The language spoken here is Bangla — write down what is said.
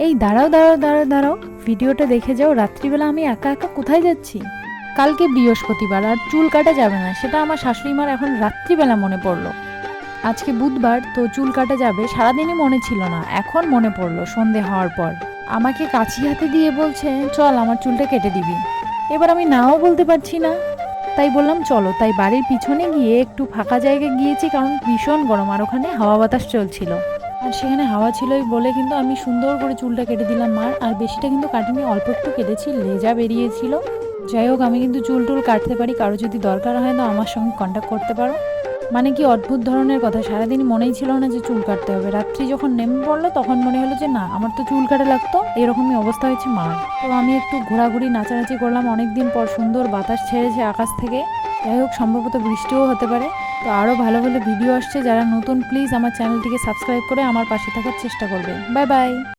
এই দাঁড়াও দাঁড়াও দাঁড়াও দাঁড়াও, ভিডিওটা দেখে যাও। রাত্রিবেলা আমি একা একা কোথায় যাচ্ছি? কালকে বৃহস্পতিবার আর চুল কাটা যাবে না, সেটা আমার শাশুড়ি মার এখন রাত্রিবেলা মনে পড়লো। আজকে বুধবার, তো চুল কাটা যাবে, সারাদিনই মনে ছিল না, এখন মনে পড়লো সন্ধে হওয়ার পর। আমাকে কাঁচি হাতে দিয়ে বলছে, চল আমার চুলটা কেটে দিবি। এবার আমি নাও বলতে পারছি না, তাই বললাম চলো। তাই বাড়ির পিছনে গিয়ে একটু ফাঁকা জায়গায় গিয়েছি, কারণ ভীষণ গরম আর ওখানে হাওয়া বাতাস চলছিল। আর সেখানে হাওয়া ছিলই বলে কিন্তু আমি সুন্দর করে চুলটা কেটে দিলাম মার। আর বেশিটা কিন্তু কাটিনি, অল্প একটু কেটেছি, লেজা বেরিয়েছিল। যাই হোক, আমি কিন্তু চুল টুল কাটতে পারি, কারো যদি দরকার হয় তো আমার সঙ্গে কন্ট্যাক্ট করতে পারো। মানে কি অদ্ভুত ধরনের কথা, সারাদিন মনেই ছিল না যে চুল কাটতে হবে। রাত্রি যখন নেমে পড়লো তখন মনে হলো যে না, আমার তো চুল কাটা লাগতো। এরকমই অবস্থা হয়েছে মার। তো আমি একটু ঘোরাঘুরি নাচানাচি করলাম, অনেকদিন পর সুন্দর বাতাস ছেড়েছে আকাশ থেকে। যাই হোক, সম্ভবত বৃষ্টিও হতে পারে। তো আরও ভালো ভালো ভিডিও আসছে, যারা নতুন প্লিজ আমার চ্যানেলটিকে সাবস্ক্রাইব করে আমার পাশে থাকার চেষ্টা করবে। Bye bye.